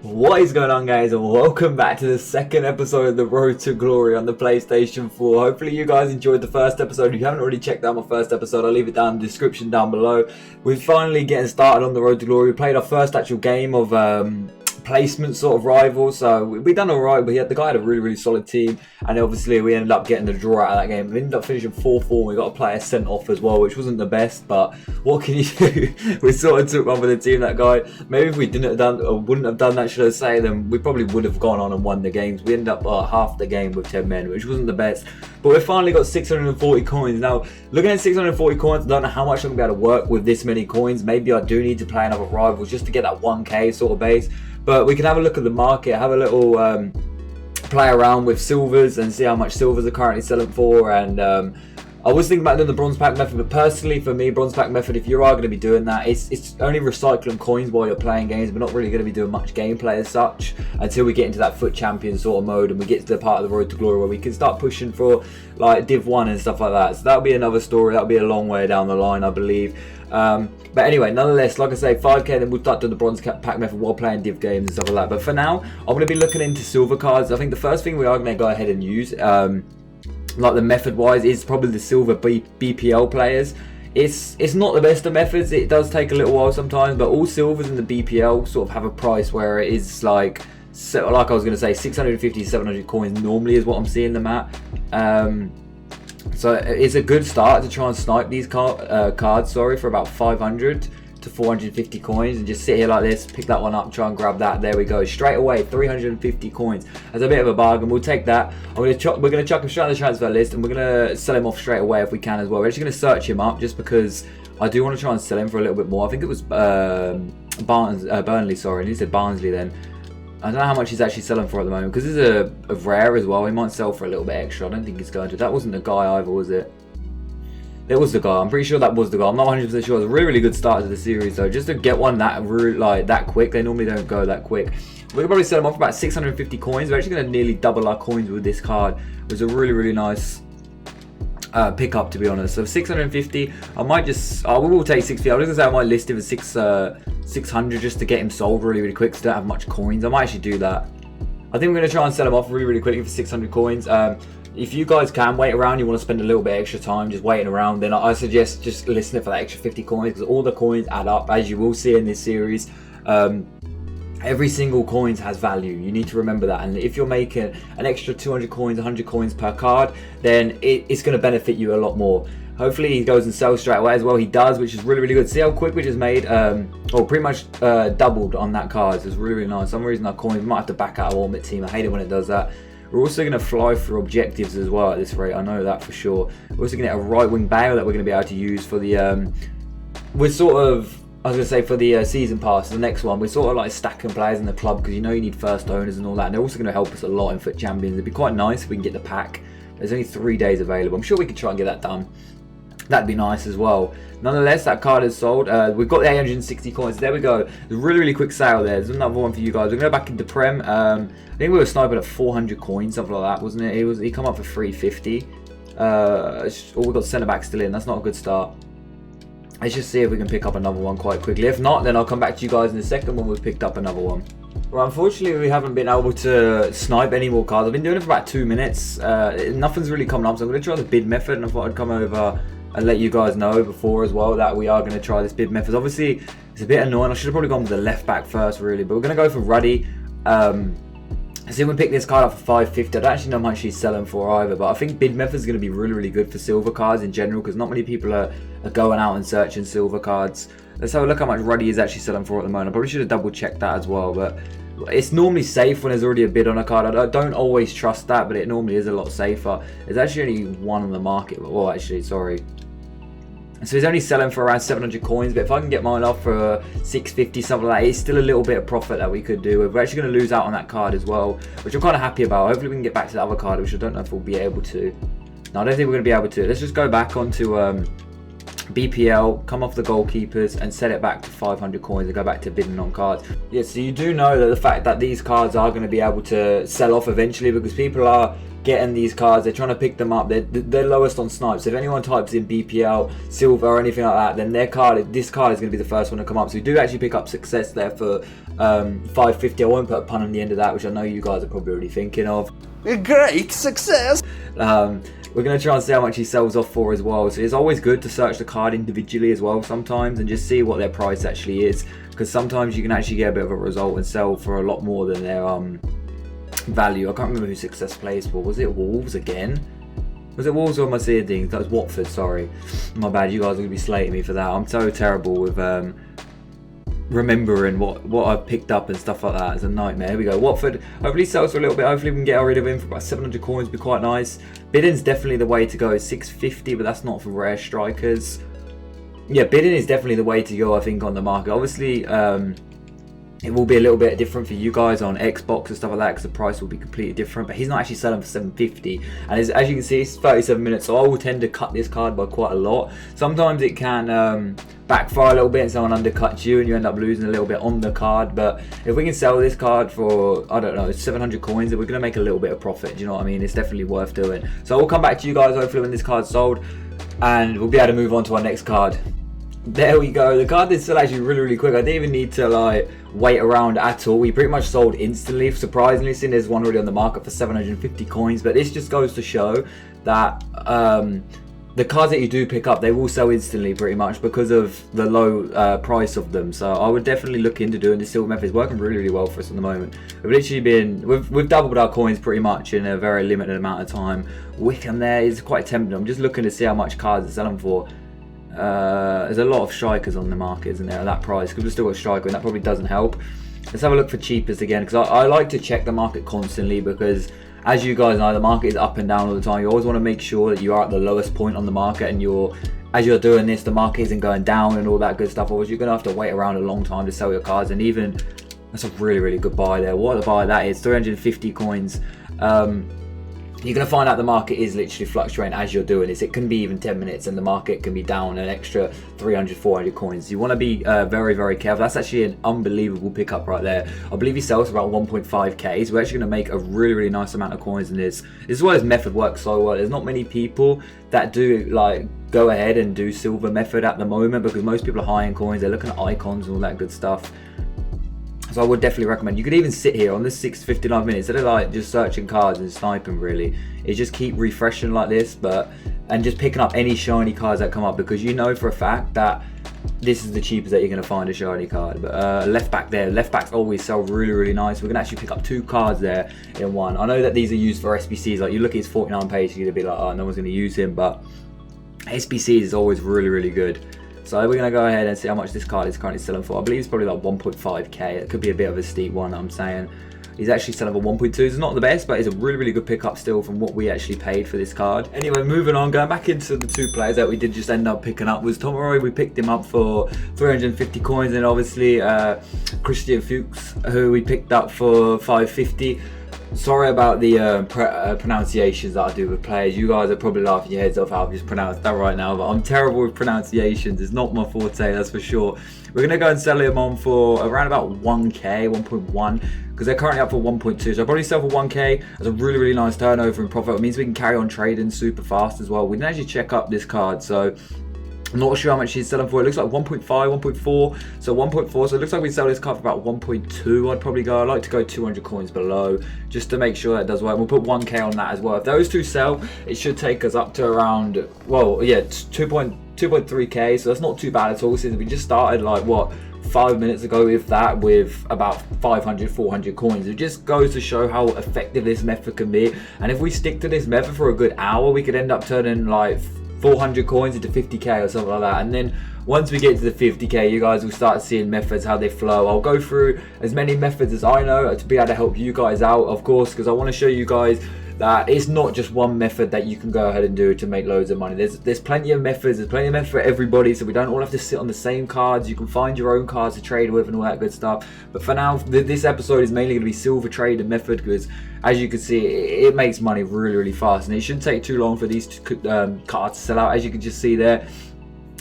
What is going on, guys, and welcome back to the second episode of the Road to Glory on the PlayStation 4. Hopefully you guys enjoyed the first episode. If you haven't already checked out my first episode, I'll leave it down in the description down below. We're finally getting started on the Road to Glory. We played our first actual game of placement sort of rival, so we done alright, but the guy had a really solid team, and obviously we ended up getting the draw out of that game. We ended up finishing 4-4. We got a player sent off as well, which wasn't the best, but what can you do? We sort of took one for the team, that guy. Maybe if we didn't have done, or wouldn't have done that, should I say, then we probably would have gone on and won the games. We ended up half the game with 10 men, which wasn't the best, but we finally got 640 coins. Now, looking at 640 coins, I don't know how much I'm going to be able to work with this many coins. Maybe I do need to play another rival just to get that 1k sort of base. But we can have a look at the market, have a little play around with silvers and see how much silvers are currently selling for. And I was thinking about doing the bronze pack method, but personally for me, bronze pack method, if you are going to be doing that, it's only recycling coins while you're playing games. We're not really going to be doing much gameplay as such until we get into that foot champion sort of mode and we get to the part of the Road to Glory where we can start pushing for like Div 1 and stuff like that. So that'll be another story. That'll be a long way down the line, I believe. But anyway, nonetheless, like I say, 5k, then we'll start doing the bronze pack method while playing div games and stuff like that. But for now, I'm going to be looking into silver cards. I think the first thing we are going to go ahead and use, like the method wise, is probably the silver BPL players. It's not the best of methods. It does take a little while sometimes, but all silvers in the BPL sort of have a price where it is like I was going to say, 650 to 700 coins normally is what I'm seeing them at. So it's a good start to try and snipe these cards, for about 500 to 450 coins, and just sit here like this, pick that one up, try and grab that. There we go, straight away 350 coins. That's a bit of a bargain. We'll take that. We're gonna chuck him straight on the transfer list, and we're gonna sell him off straight away if we can as well. We're actually gonna search him up just because I do want to try and sell him for a little bit more. I think it was Burnley, sorry, and he said Barnsley then. I don't know how much he's actually selling for at the moment, because this is a rare as well. He might sell for a little bit extra. I don't think he's going to. That wasn't the guy either, was it? It was the guy. I'm pretty sure that was the guy. I'm not 100% sure. It was a really good start to the series, though. Just to get one that quick, they normally don't go that quick. We can probably sell him off for about 650 coins. We're actually going to nearly double our coins with this card. It was a really nice pick up, to be honest. So 650, I might just we will take 650. I was gonna say I might list him for 600 just to get him sold really quick, because I don't have much coins. I might actually do that. I think we're gonna try and sell him off really quickly for 600 coins. If you guys can wait around, you want to spend a little bit extra time just waiting around, then I suggest just listing it for that extra 50 coins, because all the coins add up, as you will see in this series. Every single coin has value. You need to remember that. And if you're making an extra 200 coins, 100 coins per card, then it's going to benefit you a lot more. Hopefully he goes and sells straight away as well. He does, which is really good. See how quick we just made, or pretty much doubled on that card. So it's really nice. For some reason our coins might have to back out of Ultimate Team. I hate it when it does that. We're also going to fly through objectives as well at this rate. I know that for sure. We're also going to get a right wing bail that we're going to be able to use for the, we're sort of, I was going to say, for the season pass, the next one, we're sort of like stacking players in the club, because you know you need first owners and all that, and they're also going to help us a lot in Foot Champions. It'd be quite nice if we can get the pack. There's only 3 days available. I'm sure we could try and get that done. That'd be nice as well. Nonetheless, that card is sold. We've got the 860 coins. There we go. There's a really quick sale there. There's another one for you guys. We're going to go back into Prem. I think we were sniping at 400 coins, something like that, wasn't it? He come up for 350. We've got centre back still in. That's not a good start. Let's just see if we can pick up another one quite quickly. If not, then I'll come back to you guys in a second when we've picked up another one. Well, unfortunately, we haven't been able to snipe any more cards. I've been doing it for about 2 minutes. Nothing's really coming up, so I'm going to try the bid method, and I thought I'd come over and let you guys know before as well that we are going to try this bid method. Obviously, it's a bit annoying. I should have probably gone with the left back first, really, but we're going to go for Ruddy. See, we pick this card up for 550. I don't actually know how much he's selling for either, but I think bid method is going to be really good for silver cards in general, because not many people are going out and searching silver cards. Let's have a look how much Ruddy is actually selling for at the moment. I probably should have double checked that as well, but it's normally safe when there's already a bid on a card. I don't always trust that, but it normally is a lot safer. There's actually only one on the market. Well, actually, sorry. So he's only selling for around 700 coins, but if I can get mine off for 650, something like that, it's still a little bit of profit that we could do. We're actually going to lose out on that card as well, which I'm kind of happy about. Hopefully we can get back to the other card, which I don't know if we'll be able to. No, I don't think we're going to be able to. Let's just go back onto BPL, come off the goalkeepers and set it back to 500 coins and go back to bidding on cards. Yeah, so you do know that the fact that these cards are going to be able to sell off eventually, because people are getting these cards, they're trying to pick them up, they're lowest on snipes. If anyone types in BPL, silver or anything like that, then this card is going to be the first one to come up. So you do actually pick up success there for 550. I won't put a pun on the end of that, which I know you guys are probably already thinking of. A great success! We're going to try and see how much he sells off for as well. So it's always good to search the card individually as well sometimes and just see what their price actually is, because sometimes you can actually get a bit of a result and sell for a lot more than their value. I can't remember who success plays for. Was it Wolves again? Was it Wolves or am I seeing things? That was Watford, sorry. My bad, you guys are going to be slating me for that. I'm so terrible with remembering what I've picked up and stuff like that. It's a nightmare. Here we go. Watford hopefully sells for a little bit. Hopefully we can get rid of him for about 700 coins. Be quite nice. Bidding's definitely the way to go. 650, but that's not for rare strikers. Yeah, bidding is definitely the way to go, I think, on the market. Obviously, it will be a little bit different for you guys on Xbox and stuff like that, because the price will be completely different. But he's not actually selling for 750, and as you can see, it's 37 minutes, so I will tend to cut this card by quite a lot. Sometimes it can backfire a little bit and someone undercuts you and you end up losing a little bit on the card. But if we can sell this card for, I don't know, 700 coins, we're going to make a little bit of profit. Do you know what I mean? It's definitely worth doing. So we'll come back to you guys hopefully when this card's sold, and we'll be able to move on to our next card. There we go. The card did sell actually really quick. I didn't even need to like wait around at all. We pretty much sold instantly, surprisingly, seeing there's one already on the market for 750 coins. But this just goes to show that the cards that you do pick up, they will sell instantly pretty much because of the low price of them. So I would definitely look into doing this silver method. It's working really well for us at the moment. We've literally been, we've doubled our coins pretty much in a very limited amount of time. Wickham there is quite tempting. I'm just looking to see how much cards are selling for. There's a lot of strikers on the market, isn't there, at that price, because we've still got a striker and that probably doesn't help. Let's have a look for cheapest again, because I like to check the market constantly, because as you guys know, the market is up and down all the time. You always want to make sure that you are at the lowest point on the market, and as you're doing this, the market isn't going down and all that good stuff, or you're going to have to wait around a long time to sell your cards. And even that's a really good buy there. What a buy that is, 350 coins. You're going to find out the market is literally fluctuating as you're doing this. It can be even 10 minutes and the market can be down an extra 300, 400 coins. You want to be very careful. That's actually an unbelievable pickup right there. I believe he sells for about 1.5k. So we're actually going to make a really nice amount of coins in this. This is why his method works so well. There's not many people that do like go ahead and do silver method at the moment, because most people are high in coins. They're looking at icons and all that good stuff. So I would definitely recommend. You could even sit here on this 6:59 minutes, instead of like just searching cards and sniping, really, is just keep refreshing like this, and just picking up any shiny cards that come up, because you know for a fact that this is the cheapest that you're going to find a shiny card. But left back there, left backs always sell really nice. We're going to actually pick up 2 cards there in one. I know that these are used for SBCs. Like you look at his 49 page, you're going to be like, oh, no one's going to use him. But SBCs is always really good. So we're going to go ahead and see how much this card is currently selling for. I believe it's probably like 1.5k. It could be a bit of a steep one, I'm saying. He's actually selling for 1.2. It's not the best, but it's a really good pickup still from what we actually paid for this card. Anyway, moving on, going back into the 2 players that we did just end up picking up was Tomaroi. We picked him up for 350 coins, and obviously Christian Fuchs, who we picked up for 550. Sorry about the pronunciations that I do with players. You guys are probably laughing your heads off how I've just pronounced that right now, but I'm terrible with pronunciations. It's not my forte, that's for sure. We're going to go and sell him on for around about 1k, 1.1, because they're currently up for 1.2. So I'll probably sell for 1k. That's a really nice turnover and profit. It means we can carry on trading super fast as well. We didn't actually check up this card, so I'm not sure how much he's selling for. It looks like 1.5, 1.4. So 1.4. So it looks like we sell this card for about 1.2. I'd probably go. I'd like to go 200 coins below, just to make sure that does work. We'll put 1k on that as well. If those 2 sell, it should take us up to around, well, yeah, 2.3k. So that's not too bad at all, since we just started like what, 5 minutes ago, if that, with about 500, 400 coins. It just goes to show how effective this method can be. And if we stick to this method for a good hour, we could end up turning like 400 coins into 50k or something like that. And then once we get to the 50k, you guys will start seeing methods, how they flow. I'll go through as many methods as I know to be able to help you guys out, of course, because I want to show you guys that it's not just one method that you can go ahead and do to make loads of money. There's plenty of methods. There's plenty of methods for everybody, so we don't all have to sit on the same cards. You can find your own cards to trade with and all that good stuff. But for now, this episode is mainly going to be silver trade and method, because as you can see, it makes money really fast, and it shouldn't take too long for these cards to sell out. As you can just see there,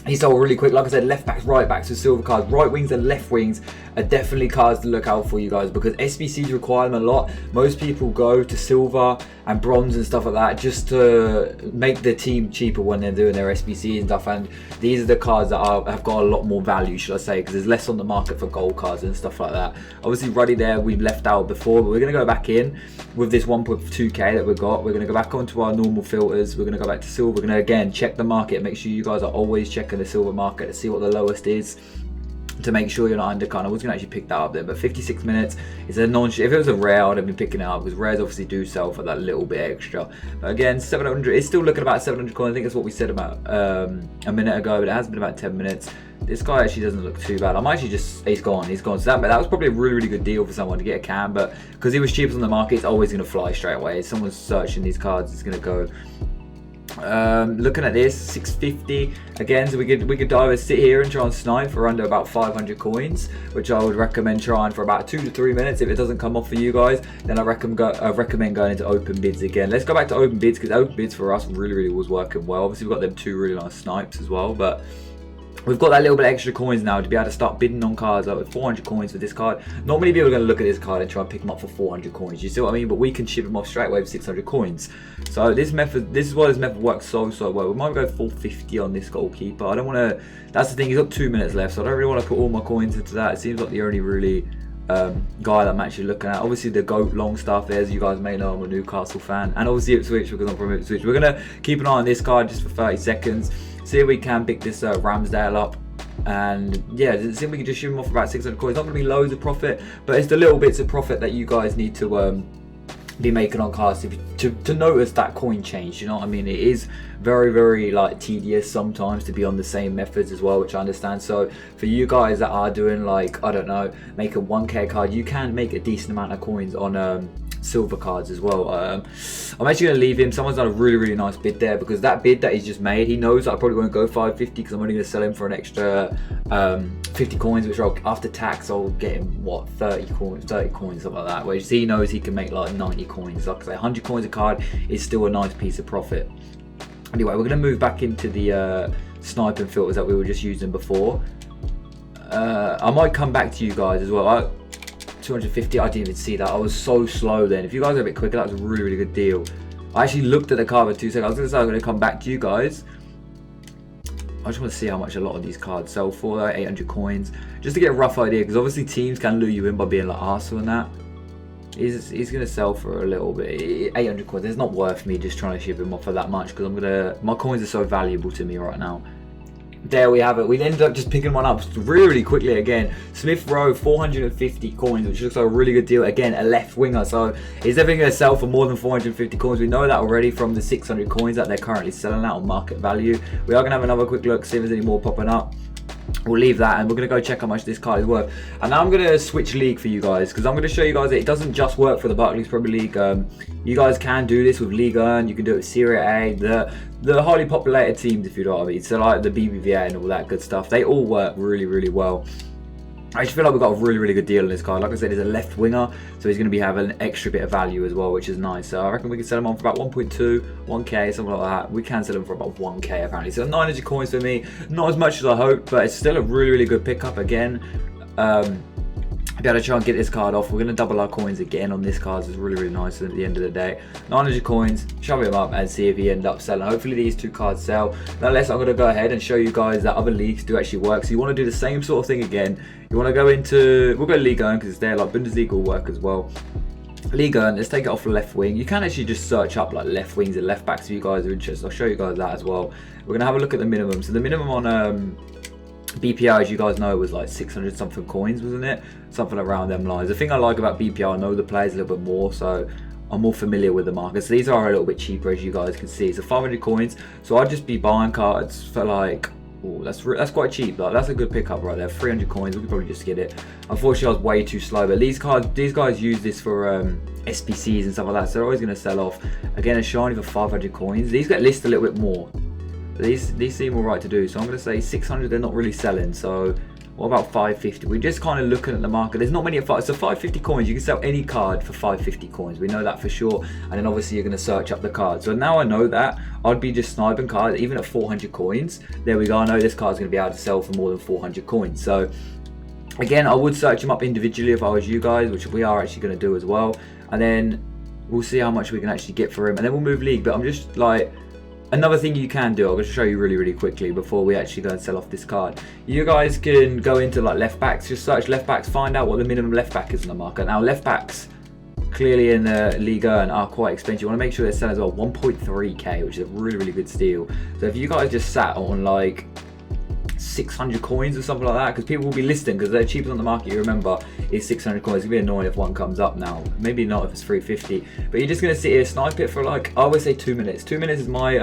He sold really quick. Like I said, left backs, right backs with silver cards. Right wings and left wings are definitely cards to look out for, you guys, because SBCs require them a lot. Most people go to silver and bronze and stuff like that just to make the team cheaper when they're doing their SBCs and stuff. And these are the cards that have got a lot more value, should I say, because there's less on the market for gold cards and stuff like that. Obviously, Ruddy there, we've left out before, but we're going to go back in with this 1.2k that we've got. We're going to go back onto our normal filters. We're going to go back to silver. We're going to, again, check the market. Make sure you guys are always checking the silver market to see what the lowest is, to make sure you're not undercut. I was going to actually pick that up there, but 56 minutes is a if it was a rare, I'd have been picking it up, because rares obviously do sell for that little bit extra. But again, 700, it's still looking about 700 coins. I think that's what we said about a minute ago, but it has been about 10 minutes. This guy actually doesn't look too bad. I'm actually just, he's gone. So that was probably a really, really good deal for someone to get a cam, but because he was cheapest on the market, it's always going to fly straight away. If someone's searching these cards, it's going to go. Looking at this, 650 again, so we could either sit here and try and snipe for under about 500 coins, which I would recommend trying for about 2 to 3 minutes. If it doesn't come off for you guys, then I recommend going into open bids again. Let's go back to open bids, because open bids for us really was working well. Obviously we've got them 2 really nice snipes as well, but we've got that little bit extra coins now to be able to start bidding on cards, like with 400 coins for this card. Not many people are going to look at this card and try and pick them up for 400 coins. You see what I mean? But we can ship them off straight away with 600 coins. So this is why this method works so well. We might go 450 on this goalkeeper. I don't want to. That's the thing. He's got 2 minutes left, so I don't really want to put all my coins into that. It seems like the only really guy that I'm actually looking at. Obviously the GOAT long stuff there, as you guys may know, I'm a Newcastle fan, and obviously Ipswich, because I'm from Ipswich. We're going to keep an eye on this card just for 30 seconds, see if we can pick this Ramsdale up. And yeah, see if we can just shoot him off for about 600 coins. Not going to be loads of profit, but it's the little bits of profit that you guys need to be making on cards to notice that coin change. You know what I mean? It is very like tedious sometimes to be on the same methods as well, which I understand. So for you guys that are doing, like, I don't know, make a 1k card, you can make a decent amount of coins on silver cards as well. I'm actually going to leave him. Someone's done a really nice bid there, because that bid that he's just made, he knows that I probably won't go 550, because I'm only going to sell him for an extra 50 coins, which after tax I'll get him, what, 30 coins, something like that, whereas he knows he can make like 90 coins. Like I say, 100 coins a card is still a nice piece of profit. Anyway, we're going to move back into the sniping filters that we were just using before. I might come back to you guys as well. 250, I didn't even see that. I was so slow then. If you guys are a bit quicker, that was a really good deal. I actually looked at the card for 2 seconds. I was going to say I'm going to come back to you guys. I just want to see how much a lot of these cards sell for, though. 800 coins, just to get a rough idea, because obviously teams can lure you in by being like Arsenal and that. He's going to sell for a little bit. 800 coins. It's not worth me just trying to ship him off for that much, because my coins are so valuable to me right now. There we have it. We ended up just picking one up really quickly again. Smith Rowe, 450 coins, which looks like a really good deal. Again, a left winger, so he's definitely going to sell for more than 450 coins. We know that already from the 600 coins that they're currently selling out on market value. We are going to have another quick look, see if there's any more popping up. We'll leave that, and we're going to go check how much this card is worth. And now I'm going to switch league for you guys, because I'm going to show you guys that it doesn't just work for the Barclays Premier League. You guys can do this with Ligue 1, you can do it with Serie A, the highly populated teams, if you know what I mean. So like the BBVA and all that good stuff, they all work really well. I just feel like we've got a really good deal on this card. Like I said, he's a left winger, so he's going to be having an extra bit of value as well, which is nice. So I reckon we can sell him on for about 1.2, 1k, something like that. We can sell him for about 1k apparently. So 900 coins for me, not as much as I hoped, but it's still a really good pickup again. Be able to try and get this card off. We're going to double our coins again on this card, so it's really nice at the end of the day. 900 coins, shove him up and see if he ends up selling. Hopefully these 2 cards sell. Nonetheless, I'm going to go ahead and show you guys that other leagues do actually work. So you want to do the same sort of thing again. You want to go into, we'll go Ligue 1 because it's there, like Bundesliga will work as well. Ligue 1, let's take it off the left wing. You can actually just search up like left wings and left backs if you guys are interested. I'll show you guys that as well. We're going to have a look at the minimum. So the minimum on BPR, as you guys know, was like 600 something coins, wasn't it? Something around them lines. The thing I like about BPR, I know the players a little bit more, so I'm more familiar with the market. So these are a little bit cheaper, as you guys can see. So 500 coins. So I'd just be buying cards for like, oh, that's quite cheap. Like, that's a good pickup right there. 300 coins. We could probably just get it. Unfortunately, I was way too slow. But these guys use this for SBCs and stuff like that. So they're always going to sell off. Again, a shiny for 500 coins. These get listed a little bit more. These seem alright to do, so I'm going to say 600. They're not really selling, so What about 550? We're just kind of looking at the market. There's not many at 5. So 550 coins, you can sell any card for 550 coins. We know that for sure. And then obviously you're going to search up the card. So now I know that. I'd be just sniping cards, even at 400 coins. There we go. I know this card's going to be able to sell for more than 400 coins. So again, I would search them up individually if I was you guys, which we are actually going to do as well. And then we'll see how much we can actually get for him. And then we'll move league. But I'm just like... Another thing you can do, I'm going to show you really quickly before we actually go and sell off this card. You guys can go into like left backs, just search left backs, find out what the minimum left back is in the market. Now left backs clearly in the Liga and are quite expensive. You want to make sure they're selling as well. 1.3k, which is a really good steal. So if you guys just sat on like 600 coins or something like that, because people will be listing because they're cheapest on the market. You remember is 600 coins. It's gonna be annoying if one comes up now. Maybe not if it's 350, but you're just gonna sit here snipe it for like, I always say 2 minutes. 2 minutes is my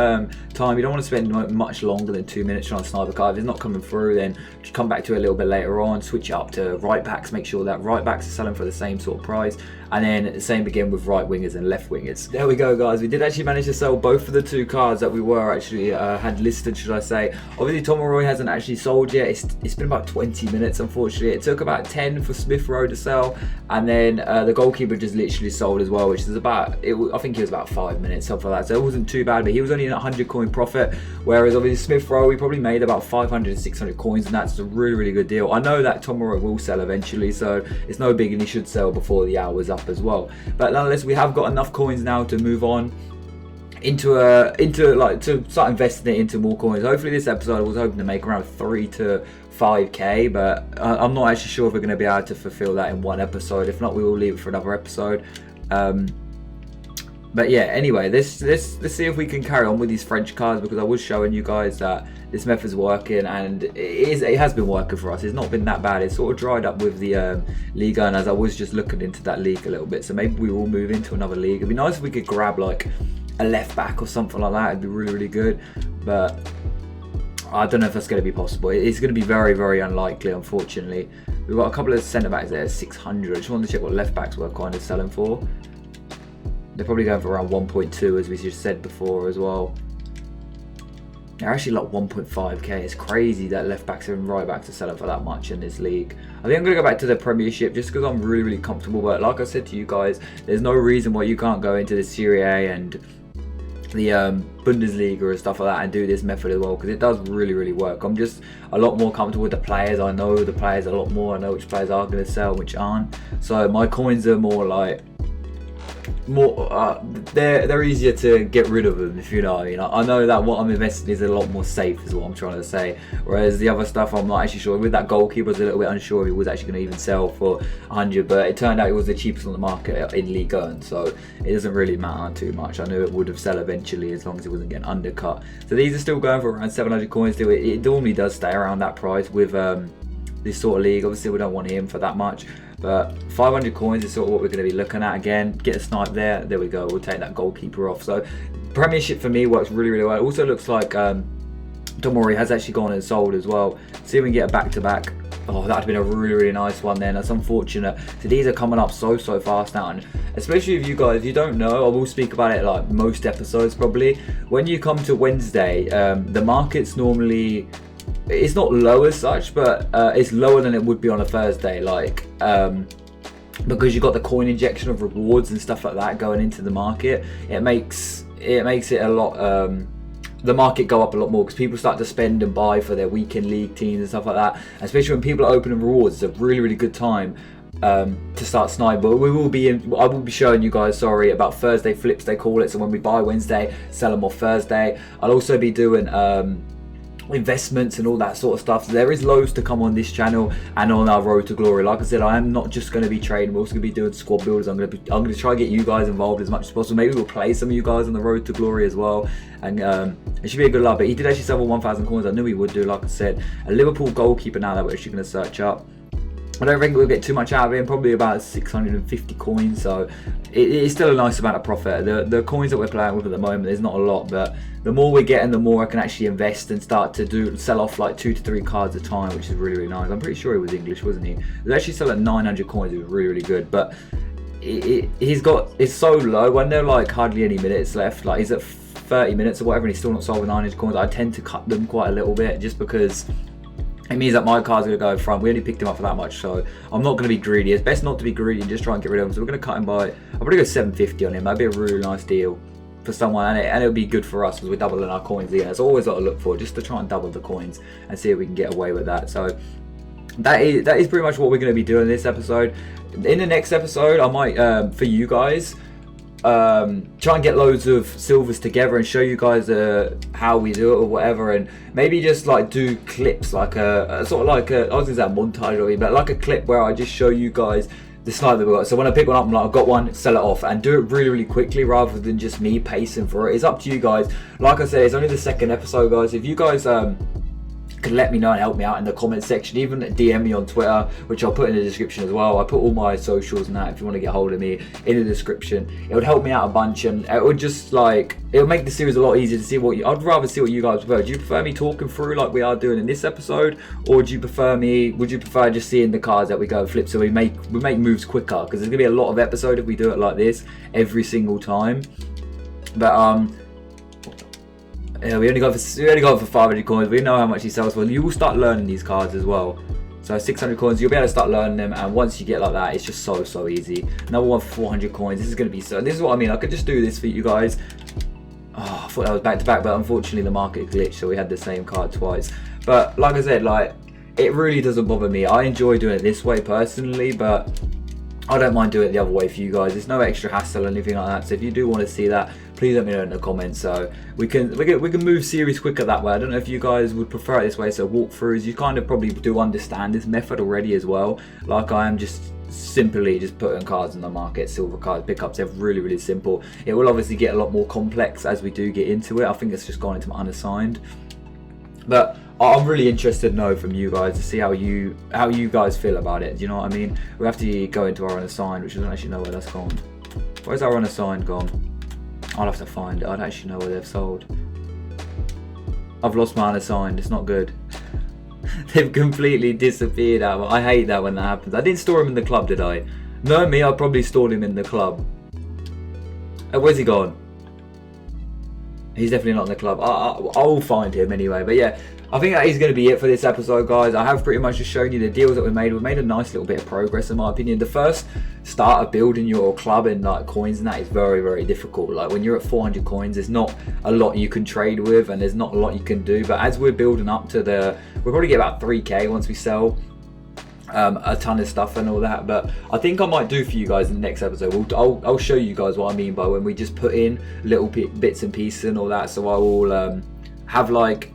time. You don't want to spend much longer than 2 minutes trying to snipe a card. If it's not coming through, then just come back to it a little bit later on, switch it up to right backs, make sure that right backs are selling for the same sort of price, and then same again with right wingers and left wingers. There we go, guys. We did actually manage to sell both of the 2 cards that we were actually had listed, should I say. Obviously Tomaroi hasn't actually sold yet. It's been about 20 minutes, unfortunately. It took about 10 for Smith Rowe to sell, and then the goalkeeper just literally sold as well, which is about, I think he was about 5 minutes, something like that. So it wasn't too bad, but he was only in a 100 coin profit, whereas obviously Smith Rowe, we probably made about 500 to 600 coins, and that's a really good deal. I know that Tomaroi will sell eventually, so it's no big, and he should sell before the hour's up as well. But nonetheless, we have got enough coins now to move on into like to start investing it into more coins. Hopefully this episode I was hoping to make around 3 to 5k, but I'm not actually sure if we're going to be able to fulfill that in one episode. If not, we will leave it for another episode. But yeah, anyway, let's see if we can carry on with these French cards, because I was showing you guys that this method's working, and it has been working for us. It's not been that bad. It's sort of dried up with the Liga, and as I was just looking into that league a little bit, so maybe we will move into another league. It'd be nice if we could grab like a left back or something like that. It'd be really good, but I don't know if that's going to be possible. It's going to be very unlikely, unfortunately. We've got a couple of centre backs there, 600. I just wanted to check what left backs we're kind of selling for. They're probably going for around 1.2, as we just said before as well. They're actually like 1.5k. It's crazy that left backs and right backs are selling for that much in this league. I think I'm going to go back to the Premiership just because I'm really comfortable. But like I said to you guys, there's no reason why you can't go into the Serie A and the Bundesliga and stuff like that and do this method as well, because it does really work. I'm just a lot more comfortable with the players. I know the players a lot more. I know which players are going to sell, which aren't. So my coins are more like they're easier to get rid of them, if you know what I mean. I know that what I'm investing is a lot more safe, is what I'm trying to say, whereas the other stuff I'm not actually sure. With that goalkeeper, I was a little bit unsure if he was actually going to even sell for 100, but it turned out it was the cheapest on the market in Ligue 1, so it doesn't really matter too much. I knew it would have sold eventually as long as it wasn't getting undercut. So these are still going for around 700 coins. It normally does stay around that price with this sort of league. Obviously we don't want him for that much, but 500 coins is sort of what we're going to be looking at. Again, get a snipe there we go. We'll take that goalkeeper off. So Premiership for me works really well. It also looks like Tomori has actually gone and sold as well. See if we can get a back-to-back. Oh, that would have been a really nice one then. That's unfortunate. So these are coming up so fast now, and especially if you guys, if you don't know, I will speak about it like most episodes probably. When you come to Wednesday, the market's normally, it's not low as such, but it's lower than it would be on a Thursday, like because you got the coin injection of rewards and stuff like that going into the market. It makes it a lot the market go up a lot more, because people start to spend and buy for their weekend league teams and stuff like that. Especially when people are opening rewards, it's a really good time to start sniping. But I will be showing you guys, about Thursday flips they call it. So when we buy Wednesday, sell them off Thursday. I'll also be doing investments and all that sort of stuff. So there is loads to come on this channel and on our road to glory. Like I said, I am not just going to be trading, we're also going to be doing squad builders. I'm going to try to get you guys involved as much as possible. Maybe we'll play some of you guys on the road to glory as well, and it should be a good luck. But he did actually sell for 1,000 coins. I knew he would do. Like I said, a Liverpool goalkeeper now that we're actually going to search up. I don't think we'll get too much out of him, probably about 650 coins, so it's still a nice amount of profit. The coins that we're playing with at the moment, there's not a lot, but the more we're getting, the more I can actually invest and start to sell off like 2 to 3 cards at a time, which is really nice. I'm pretty sure he was English, wasn't he? He was actually selling 900 coins. It was really good, but it's so low when there are like hardly any minutes left. Like he's at 30 minutes or whatever, and he's still not sold with 900 coins. I tend to cut them quite a little bit just because it means that my card's going to go in front. We only picked him up for that much, so I'm not going to be greedy. It's best not to be greedy and just try and get rid of him. So we're going to cut him by, I'm going to go 750 on him. That'd be a really nice deal for someone, and it'll be good for us because we're doubling our coins again. It's always what I look for, just to try and double the coins and see if we can get away with that. So that is pretty much what we're going to be doing this episode. In the next episode, I might, for you guys, try and get loads of silvers together and show you guys how we do it or whatever, and maybe just like do clips like a sort of like a, I was gonna say a montage of it, but like a clip where I just show you guys the snipe that we got. So when I pick one up, I'm like, I've got one, sell it off, and do it really quickly rather than just me pacing for it. It's up to you guys. Like I said, it's only the second episode, guys. If you guys can let me know and help me out in the comment section, even DM me on Twitter, which I'll put in the description as well. I put all my socials and that if you want to get hold of me in the description. It would help me out a bunch, and it would just like, it would make the series a lot easier to see what you, I'd rather see what you guys prefer. Do you prefer me talking through like we are doing in this episode, or would you prefer just seeing the cards that we go flip so we make moves quicker? Because there's gonna be a lot of episode if we do it like this every single time. But yeah, we only got for 500 coins. We know how much he sells for. You will start learning these cards as well. So 600 coins, you'll be able to start learning them, and once you get like that, it's just so easy. Another one for 400 coins. This is going to be so. This is what I mean. I could just do this for you guys. Oh, I thought that was back to back, but unfortunately the market glitched, so we had the same card twice. But like I said, like, it really doesn't bother me. I enjoy doing it this way personally, but I don't mind doing it the other way for you guys. There's no extra hassle or anything like that. So if you do want to see that, please let me know in the comments, so we can move series quicker that way. I don't know if you guys would prefer it this way. So walkthroughs, you kind of probably do understand this method already as well. Like I am just simply just putting cards in the market, silver cards, pickups. They're really simple. It will obviously get a lot more complex as we do get into it. I think it's just gone into my unassigned, but I'm really interested to know from you guys to see how you guys feel about it. Do you know what I mean? We have to go into our unassigned, which I don't actually know where that's gone. Where's our unassigned gone? I'll have to find it. I don't actually know where they've sold. I've lost my unassigned. It's not good. They've completely disappeared out. I hate that when that happens. I didn't store him in the club, did I? No, me, I probably stored him in the club. Where's he gone? He's definitely not in the club. I'll find him anyway. But yeah, I think that is going to be it for this episode, guys. I have pretty much just shown you the deals that we made. We've made a nice little bit of progress, in my opinion. The first start of building your club and like coins and that is very difficult. Like when you're at 400 coins, there's not a lot you can trade with, and there's not a lot you can do. But as we're building up to we'll probably get about 3k once we sell a ton of stuff and all that. But I think I might do for you guys in the next episode, I'll show you guys what I mean by when we just put in little bits and pieces and all that. So I will have like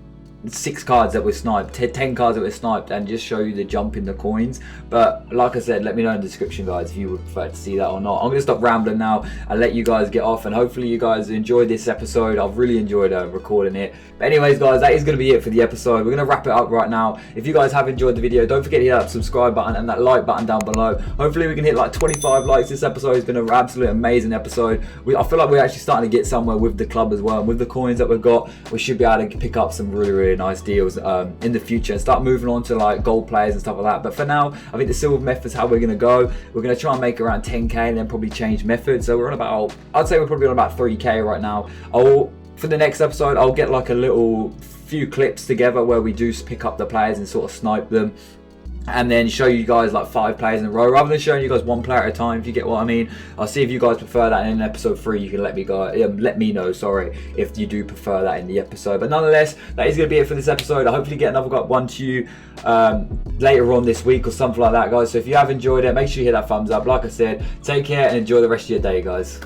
6 cards that were sniped, 10 cards that were sniped, and just show you the jump in the coins. But like I said, let me know in the description, guys, if you would prefer to see that or not. I'm gonna stop rambling now and let you guys get off, and hopefully you guys enjoyed this episode. I've really enjoyed recording it. But anyways, guys, that is gonna be it for the episode. We're gonna wrap it up right now. If you guys have enjoyed the video, don't forget to hit that subscribe button and that like button down below. Hopefully we can hit like 25 likes. This episode has been an absolutely amazing episode. I feel like we're actually starting to get somewhere with the club as well, and with the coins that we've got, we should be able to pick up some really nice deals in the future and start moving on to like gold players and stuff like that. But for now, I think the silver method is how we're going to go. We're going to try and make around 10k and then probably change method. So we're on about, I'd say we're probably on about 3k right now. For the next episode, I'll get like a little few clips together where we do pick up the players and sort of snipe them, and then show you guys like 5 players in a row rather than showing you guys 1 player at a time, if you get what I mean. I'll see if you guys prefer that, and in episode 3 you can let me know, sorry, if you do prefer that in the episode. But nonetheless, that is going to be it for this episode. I hopefully get another one to you later on this week or something like that, guys. So if you have enjoyed it, make sure you hit that thumbs up. Like I said, take care and enjoy the rest of your day, guys.